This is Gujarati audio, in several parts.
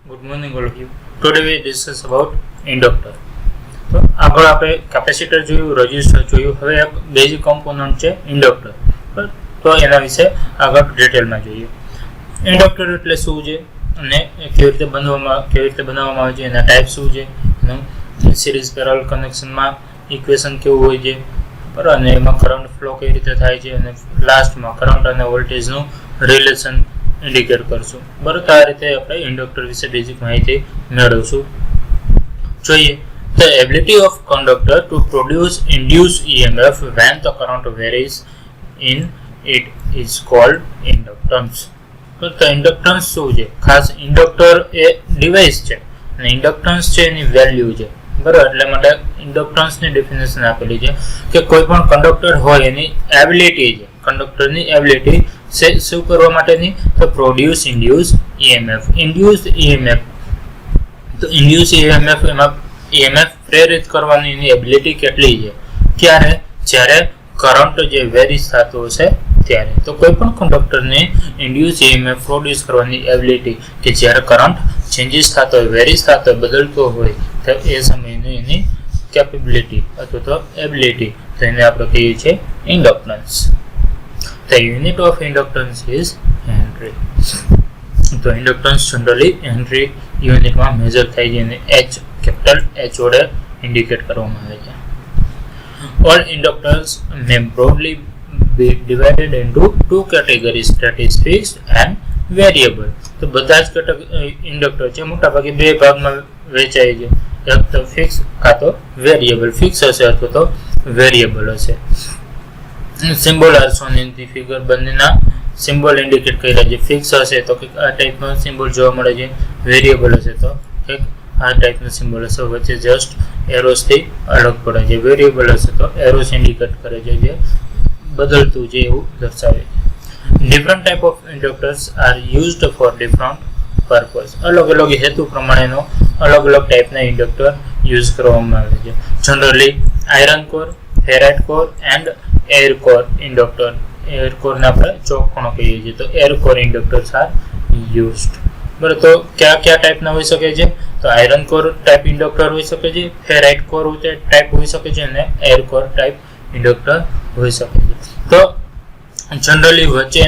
Good morning all of you. Today we discuss about inductor. તો આગળ આપણે કેપેસિટર જોયું, રેઝિસ્ટર જોયું, હવે એક બેઝિક કોમ્પોનન્ટ છે ઇન્ડક્ટર. તો એના વિશે આગળ ડિટેલમાં જોઈએ. ઇન્ડક્ટર એટલે શું છે અને કેવી રીતે બનાવવામાં આવે છે, એના ટાઈપ શું છે, એનું સિરીઝ પેરેલલ કનેક્શનમાં ઇક્વેશન કેવું હોય છે, બરાબર, અને એમાં કરંટ ફ્લો કેવી રીતે થાય છે, અને લાસ્ટમાં કરંટ અને વોલ્ટેજનું રિલેશન ઇન્ડિકેટ કરશું. બરાબર, તો આ રીતે આપણે ઇન્ડક્ટર વિશે બેઝિક માહિતી મેળવશું. જોઈએ. The ability of conductor to produce induced EMF when the current varies in it is called inductance. તો ઇન્ડક્ટન્સ શું છે? ખાસ ઇન્ડક્ટર એ ડિવાઇસ છે અને ઇન્ડક્ટન્સ છે એની વેલ્યુ છે, બરાબર. એટલે માટે ઇન્ડક્ટન્સની ડેફિનેશન આપેલી છે કે કોઈ પણ કંડક્ટર હોય એની એબિલિટી છે, કંડક્ટરની એબિલિટી શું કરવા માટેની, તો produce induce EMF. Induce EMF, તો ઇન્ડ્યુસ EMF એમાં EMF પ્રેરિત કરવાની એની એબિલિટી કેટલી છે, ક્યારે, જ્યારે કરંટ જે વેરીઝ થતો હશે ત્યારે. તો કોઈ પણ કંડક્ટરને ઇન્ડ્યુસ EMF પ્રોડ્યુસ કરવાની એબિલિટી કે જ્યારે કરંટ ચેન્જીસ થતો હોય, વેરીઝ થતો હોય, બદલતો હોય, તો એ સમયની એની કેપેબિલિટી અથવા તો એબિલિટી, તો એને આપણે કહીએ છીએ inductance. The unit of inductance is Henry. તો ઇન્ડક્ટન્સ જનરલી હેનરી યુનિટમાં મેજર થાય છે અને H, કેપિટલ H વડે ઇન્ડિકેટ કરવામાં આવે છે. All inductors may broadly be divided into two categories, that is fixed and variable. તો બધા જ ઇન્ડક્ટર છે મોટાભાગે બે ભાગમાં વેચાય છે, એક તો ફિક્સ કાં તો વેરિયેબલ. ફિક્સ હશે અથવા તો વેરિયેબલ હશે. Symbol are shown in the figure. બંનેના સિમ્બોલ ઇન્ડિકેટ કર્યા છે. ફિક્સ હશે તો કંઈક આ ટાઈપનો સિમ્બોલ જોવા મળે છે, વેરિયેબલ હશે તો કંઈક આ ટાઈપનો સિમ્બોલ હશે, વચ્ચે જસ્ટ એરોસથી અલગ પડે છે. વેરિયેબલ હશે તો એરોસ ઇન્ડિકેટ કરે છે, જે બદલતું છે એવું દર્શાવે છે. Different type of inductors are used four different purpose. અલગ અલગ હેતુ પ્રમાણેનો અલગ અલગ ટાઈપના ઇન્ડક્ટર યુઝ કરવામાં આવે છે. Generally iron core, ferrite core and air core inductor. Air કોરને આપણે ચોકખણો કહીએ છીએ, તો air core inductors are used. બરાબર, તો કયા ટાઈપના હોઈ શકે છે? તો આયરન કોર ટાઈપ ઇન્ડક્ટર હોઈ શકે છે, ફેરાઇટ કોર ટાઈપ હોઈ શકે છે અને એર કોર ટાઈપ ઇન્ડક્ટર હોઈ શકે છે. તો જનરલી વચ્ચે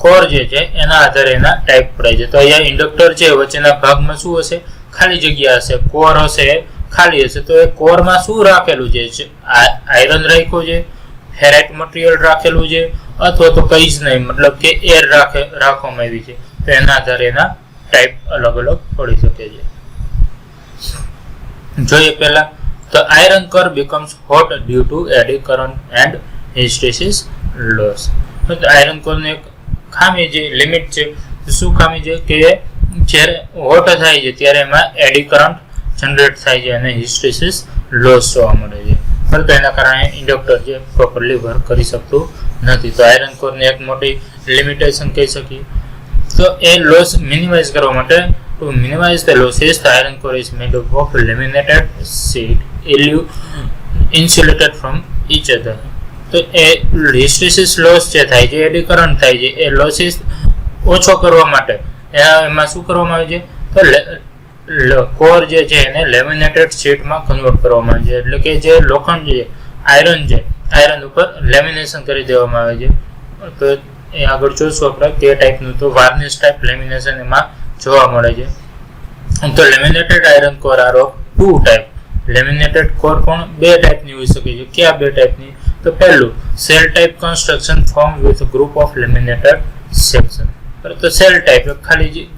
કોર જે છે એના આધારે એના ટાઈપ પડાય છે. તો અહીંયા ઇન્ડક્ટર છે, વચ્ચેના ભાગમાં શું હશે? ખાલી જગ્યા હશે, કોર હશે, ખાલી હશે. તો એ કોરમાં શું રાખેલું છે? આયરન રાખ્યું છે, ફેરાઇટ મટીરિયલ રાખેલું છે, અથવા તો કંઈ જ નહીં, મતલબ કે એર રાખવામાં આવી છે. તો એના આધારે એના ટાઈપ અલગ અલગ પડી શકે છે. જોઈએ પહેલા તો iron core becomes hot due to eddy current and hysteresis loss. તો આયરન કોરની એક ખામી જે લિમિટ છે, શું ખામી છે કે જ્યારે હોટ થાય છે ત્યારે એમાં એડી કરંટ જનરેટ થાય છે અને હિસ્ટેરિસિસ લોસ જોવા મળે છે. પરંતુ એના કારણે ઇન્ડક્ટર જે પ્રોપરલી વર્ક કરી શકતું નથી. તો આયરન કોરની એક મોટી લિમિટેશન કહી શકીએ. તો એ લોસ મિનિમાઇઝ કરવા માટે, to minimize the losses, the iron core is made up of laminated sheet insulated from each other. તો એ હિસ્ટેરિસિસ લોસ જે થાય છે, એડી કરંટ થાય છે, એ લોસીસ ઓછો કરવા માટે એમાં શું કરવામાં આવે છે? તો કોર જે છે એને લેમિનેટેડ શીટમાં કન્વર્ટ કરવામાં આવે છે. એટલે કે જે લોખંડ છે, આયરન ઉપર લેમિનેશન કરી દેવામાં આવે છે. તો એ આગળ જોશું આપણે તે ટાઈપનું. તો વાર્નિશ ટાઈપ લેમિનેશન એમાં જોવા મળે છે. તો laminated iron core are of two type. Laminated core પણ બે ટાઈપની હોઈ શકે છે. કયા બે ટાઈપની? તો પહેલું cell type construction form with group of laminated section. તો સેલ ટાઈપ ખાલી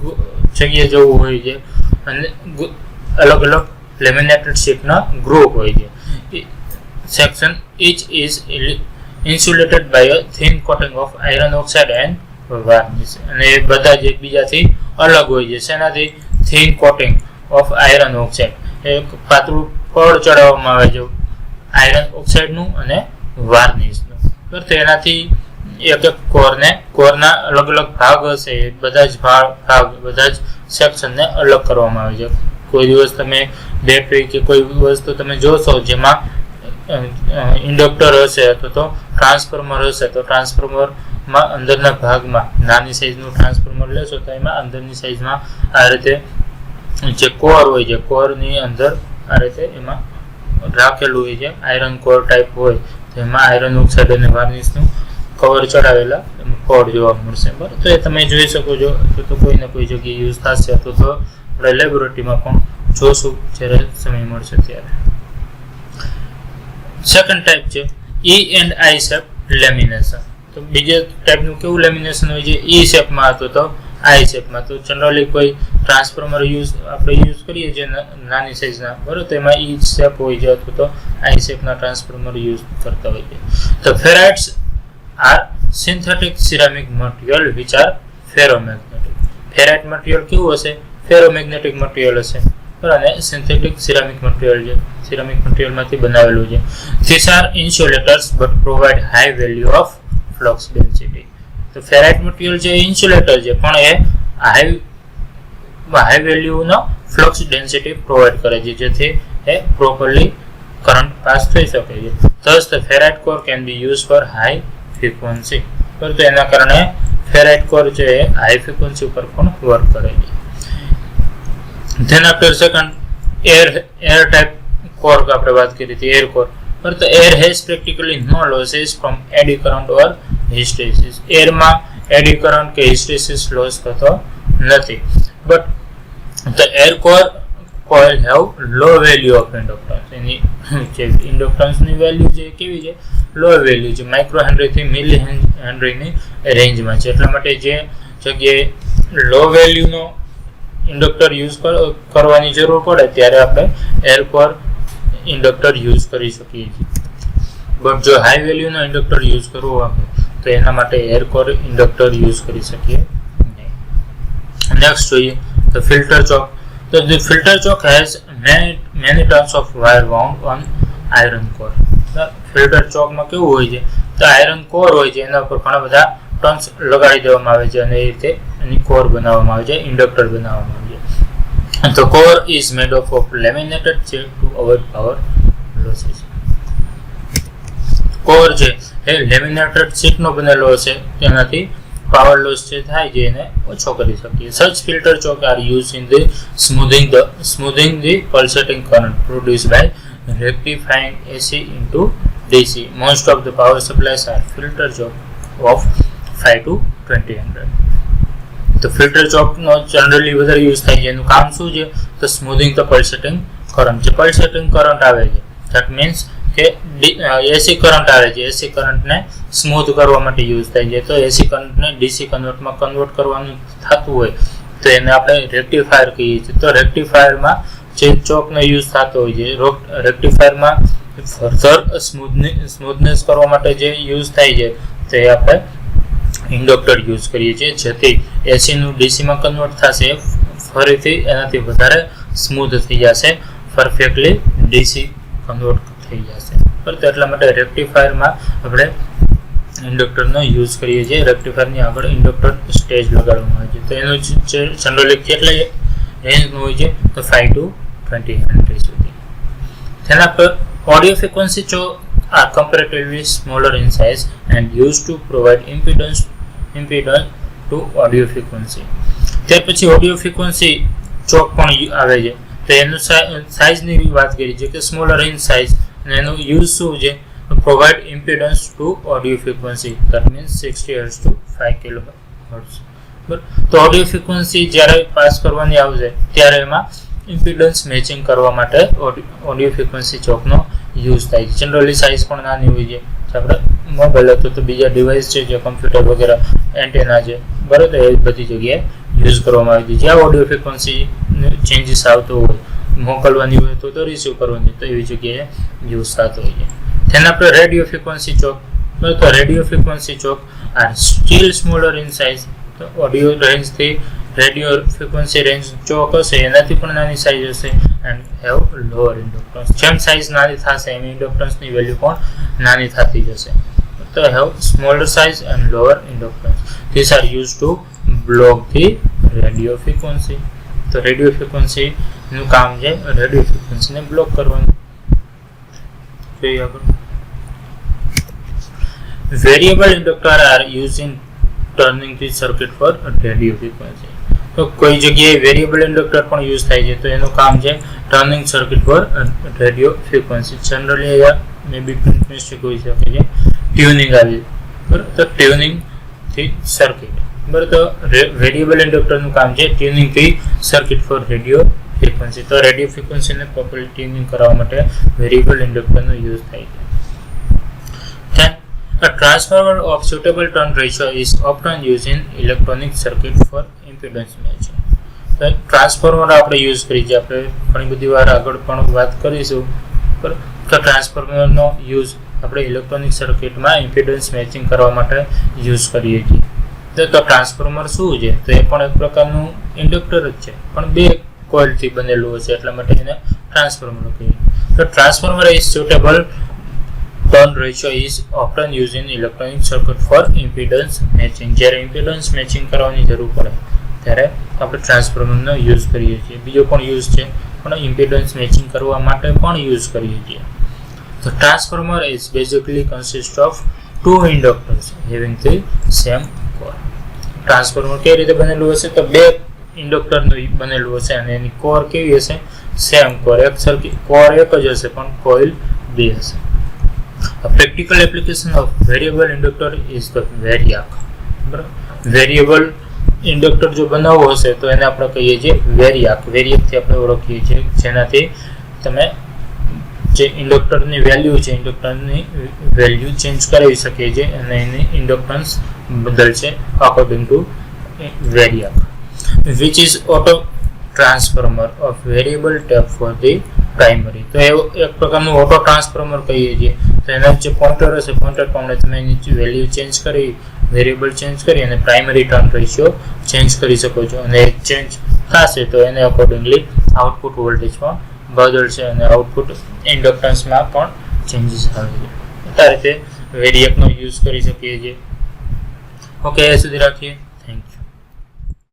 જગ્યા જેવું હોય છે અને અલગ અલગ લેમિનેટેડ શીટના ગ્રુપ હોય છે. Section each is insulated by a thin coating of iron oxide and varnish. અને એ બધા જ એકબીજાથી અલગ હોય છે. શેનાથી? Thin coating of iron oxide. એક પાતળું પડ ચડાવવામાં આવે છે આયરન ઓક્સાઇડનું અને વાર્નિશનું. તો એનાથી એક કોરના અલગ અલગ ભાગ હશે, બધા જ બધા જ સેક્શનને અલગ કરવામાં આવે છે. કોઈ દિવસ તમે બેટરી કે કોઈ વસ્તુ તમે જોશો જેમાં ઇન્ડક્ટર હશે અથવા તો ટ્રાન્સફોર્મર હશે, તો ટ્રાન્સફોર્મરમાં અંદરના ભાગમાં નાની સાઈઝનું ટ્રાન્સફોર્મર ટ્રાન્સફોર્મર લેશો તો એમાં અંદરની સાઈઝમાં આ રીતે જે કોર હોય છે, કોરની અંદર આ રીતે એમાં રાખેલું હોય છે, આયરન કોર ટાઈપ હોય, તો એમાં આયરન ઓક્સાઇડ અને વાર્નિશનું કવર ચડાવેલા કોડ જોવા મળશે. બરાબર, તો એ તમે જોઈ શકો છો. તો કોઈને કોઈ જગ્યાએ યુઝ થશે તો આપણે લેબોરેટરીમાં પણ જોશું જ્યારે સમય મળશે ત્યારે. સેકન્ડ ટાઈપ છે E and I shape lamination. તો બીજા ટાઈપનું કેવું લેમિનેશન હોય છે? E શેપમાં હતો તો I શેપમાં. તો જનરલી કોઈ ટ્રાન્સફોર્મર આપણે યુઝ કરીએ છીએ નાની સાઈઝના, બરાબર, તો એમાં E શેપ હોય છે અથવા તો I શેપના ટ્રાન્સફોર્મર યુઝ કરતા હોય છે. તો ferrites are synthetic ceramic material which are ferromagnetic. Ferrite material કેવું હશે? ફેરોમેગ્નેટિક મટીરિયલ હશે, બરાબર, અને સિન્થેટિક સિરામિક મટીરિયલ છે, સિરામિક મટીરિયલમાંથી બનાવેલું છે. This are insulators but provide high value of flux density. તો ફેરાઇટ મટીરિયલ છે ઇન્સ્યુલેટર છે, પણ એ હાઈ વેલ્યુનો ફ્લક્સ ડેન્સિટી પ્રોવાઇડ કરે છે, જેથી એ પ્રોપરલી કરંટ પાસ થઈ શકે છે. thus the ferrite core can be used for high frequency. તો એના કારણે ફેરાઇટ કોર છે એ હાઈ ફ્રીક્વન્સી ઉપર પણ વર્ક કરે છે. Then after second air type core આપણે વાત કરી હતી, એર કોર. પર તો air has practically no losses from eddy current or hysteresis. એરમાં એડી કરંટ કે હિસ્ટેસિસ લોસ થતો નથી. But the air coil have low value of inductance. એની જે ઇન્ડક્ટન્સની વેલ્યુ છે કેવી છે? લો વેલ્યુ છે, માઇક્રો હેનરીથી મિલી હેનરીની રેન્જમાં છે. એટલા માટે જે જગ્યાએ લો વેલ્યુનો ઇન્ડક્ટર યુઝ કરવાની જરૂર પડે ત્યારે આપણે એર કોર ઇન્ડક્ટર યુઝ કરી શકીએ છીએ. બટ જો હાઈ વેલ્યુનો ઇન્ડક્ટર યુઝ કરવો હોય તો એના માટે એર કોર ઇન્ડક્ટર યુઝ કરી શકીએ નહીં. નેક્સ્ટ જોઈએ તો ફિલ્ટર ચોક. તો the filter choke has many tons of wire wound on iron core. Filter ચોકમાં કેવું હોય છે? તો આયરન કોર હોય છે, એના ઉપર ઘણા બધા ટન્સ લગાડી દેવામાં આવે છે અને એ રીતે એની કોર બનાવવામાં આવે છે, ઇન્ડક્ટર બનાવવામાં આવે છે. તો core is made of laminated sheet two avoid power losses. Core છે એ લેમિનેટેડ શીટનો બનેલો હશે, તેનાથી પાવર લોસ જે થાય છે એને ઓછો કરી શકીએ. Such filter choke are use in the smoothing the pulsating current produced by rectifying AC into DC. Most of the power supplies are filter choke of 5 to 2000. તો ફિલ્ટર ચોકનો જનરલી વધારે યુઝ થાય છે. એનું કામ શું છે? તો સ્મૂધિંગ ધ પલ્સેટિંગ કરંટ. જે પલ્સેટિંગ કરંટ આવે છે, ધેટ મીન્સ કે એસી કરંટ આવે છે, એસી કરંટને સ્મૂથ કરવા માટે યુઝ થાય છે. તો એસી કરંટને ડીસી કન્વર્ટમાં કન્વર્ટ કરવાનું થતું હોય તો એને આપણે રેક્ટિફાયર કહીએ છીએ. તો રેક્ટિફાયરમાં જે ચોકનો યુઝ થતો હોય છે, રેક્ટિફાયરમાં ફર્ધર સ્મૂથનેસ કરવા માટે જે યુઝ થાય છે તો એ આપણે ઇન્ડક્ટર યુઝ કરીએ છીએ, જેથી એસીનું ડીસીમાં કન્વર્ટ થશે, ફરીથી એનાથી વધારે સ્મૂથ થઈ જશે, પરફેક્ટલી ડીસી કન્વર્ટ થઈ જશે. બરાબર, એટલા માટે રેક્ટિફાયરમાં આપણે ઇન્ડક્ટરનો યુઝ કરીએ છીએ. રેક્ટિફાયરની આગળ ઇન્ડક્ટર સ્ટેજ લગાડવામાં આવે છે. તો એનું જનરલી કેટલા રેન્જનું હોય છે? તો 5 to 20 હેનરી સુધી. તેના પર audio frequency choke are comparatively smaller in size and used to provide impedance to audio frequency. ત્યાર પછી ઓડિયો ફ્રીક્વન્સી ચોક પણ આવે છે. તો એનું સાઇઝની વાત કરી છે કે સ્મોલર ઇન સાઇઝ, અને એનું યુઝ શું છે? Provide impedance to audio frequency, that means 60 hertz to 5 kilohertz. બરાબર, તો ઓડિયો ફ્રીક્વન્સી જ્યારે પાસ કરવાની આવશે ત્યારે એમાં ઇમ્પિડન્સ મેચિંગ કરવા માટે ઓડિયો ફ્રીક્વન્સી ચોકનો યુઝ થાય છે. જનરલી સાઇઝ પણ નાની હોય છે. આપણે મોબાઈલ હતો તો બીજા ડિવાઇસ છે, જે કમ્પ્યુટર વગેરે એન્ટેના છે, બરાબર, એ બધી જગ્યાએ યુઝ કરવામાં આવે છે. જ્યાં ઓડિયો ફ્રીક્વન્સી ચેન્જીસ આવતો હોય, મોકલવાની હોય તો રિસીવ કરવાની, તો એવી જગ્યાએ યુઝ થતો હોય છે. તેના આપણે રેડિયો ફ્રીક્વન્સી ચોક. તો radio frequency choke are still smaller in size. તો ઓડિયો રેન્જથી રેડિયો ફ્રીક્વન્સી રેન્જ ચોક હશે એનાથી પણ નાની સાઇઝ હશે, એન્ડ હેવ લોઅર ઇન્ડક્ટન્સ. જેમ સાઇઝ નાની થશે એમ ઇન્ડક્ટન્સની વેલ્યુ પણ નાની થતી જશે. તો have smaller size and lower inductance. These are use to block the radio frequency. તો રેડિયો ફ્રીક્વન્સીનું કામ છે રેડિયો ફ્રીક્વન્સીને બ્લોક કરવાનું. જોઈએ આગળ. Variable inductor are use in turning the circuit for radio frequency. તો કોઈ જગ્યાએ વેરિયેબલ ઇન્ડક્ટર પણ યુઝ થાય છે, તો એનું કામ છે turning circuit for radio frequency. Generally અહીંયા મે બી પ્રિન્ટ મિસ્ટેક હોઈ શકે છે, ટ્યુનિંગ આવી, બરાબર. તો ટ્યુનિંગ ધી સર્કિટ, બરાબર. તો વેરિયેબલ ઇન્ડક્ટરનું કામ છે tuning the circuit for radio frequency. તો રેડિયો ફ્રીક્વન્સીને પ્રોપરલી ટ્યુનિંગ કરવા માટે વેરિયેબલ ઇન્ડક્ટરનો યુઝ થાય છે. A transformer of suitable turn ratio is often used in electronic circuit for impedance matching. તો ટ્રાન્સફોર્મર આપણે યુઝ કરીએ છીએ, આપણે ઘણી બધી વાર આગળ પણ વાત કરીશું, બરાબર. તો ટ્રાન્સફોર્મરનો યુઝ આપણે ઇલેક્ટ્રોનિક સર્કિટમાં ઇમ્પિડન્સ મેચિંગ કરવા માટે યુઝ કરીએ છીએ. તો ટ્રાન્સફોર્મર શું છે? તો એ પણ એક પ્રકારનું ઇન્ડક્ટર જ છે, પણ બે કોઇલથી બનેલું હશે, એટલા માટે એને ટ્રાન્સફોર્મર કહીએ. તો transformer is suitable turn ratio is often used in electronic circuit for impedance matching. જ્યારે ઇમ્પિડન્સ મેચિંગ કરવાની જરૂર પડે ત્યારે આપણે ટ્રાન્સફોર્મરનો યુઝ કરીએ છીએ. બીજો પણ યુઝ છે, પણ ઇમ્પિડન્સ મેચિંગ કરવા માટે પણ યુઝ કરીએ છીએ. તો transformer is basically consist of two inductors having the same core. Transformer કેવી રીતે બનેલું હશે? તો બે ઇન્ડક્ટરનું બનેલું હશે અને એની કોર કેવી હશે? સેમ કોર, એક સરખી કોર એક જ હશે પણ કોઇલ બે હશે. A practical application of variable inductor is the variac. Variable inductor જો બનાવવો હશે તો એને આપણે કહીએ છીએ વેરિયાક. વેરિયાકથી આપણે ઓળખીએ છીએ, જેનાથી તમે જે ઇન્ડક્ટરની વેલ્યુ છે, ઇન્ડક્ટરની વેલ્યુ ચેન્જ કરાવી શકીએ છીએ અને એની ઇન્ડક્ટન્સ બદલશે according to variac. Which is auto transformer of variable tap for the primary. તો એ એક પ્રકારનું ઓટો ટ્રાન્સફોર્મર કહીએ છીએ. તો એના જે પોઇન્ટર હશે, પોઇન્ટર પ્રમાણે તમે એની વેલ્યુ ચેન્જ કરી, વેરિયેબલ ચેન્જ કરી અને પ્રાઇમરી ટર્ન રેશિયો ચેન્જ કરી શકો છો. અને એ ચેન્જ થશે તો એને અકોર્ડિંગલી આઉટપુટ વોલ્ટેજમાં બદલશે અને આઉટપુટ ઇન્ડક્ટન્સમાં પણ ચેન્જીસ આવે છે. આ રીતે વેરિયેકનો યુઝ કરી શકીએ છીએ. ઓકે, એ સુધી રાખીએ. Thank you.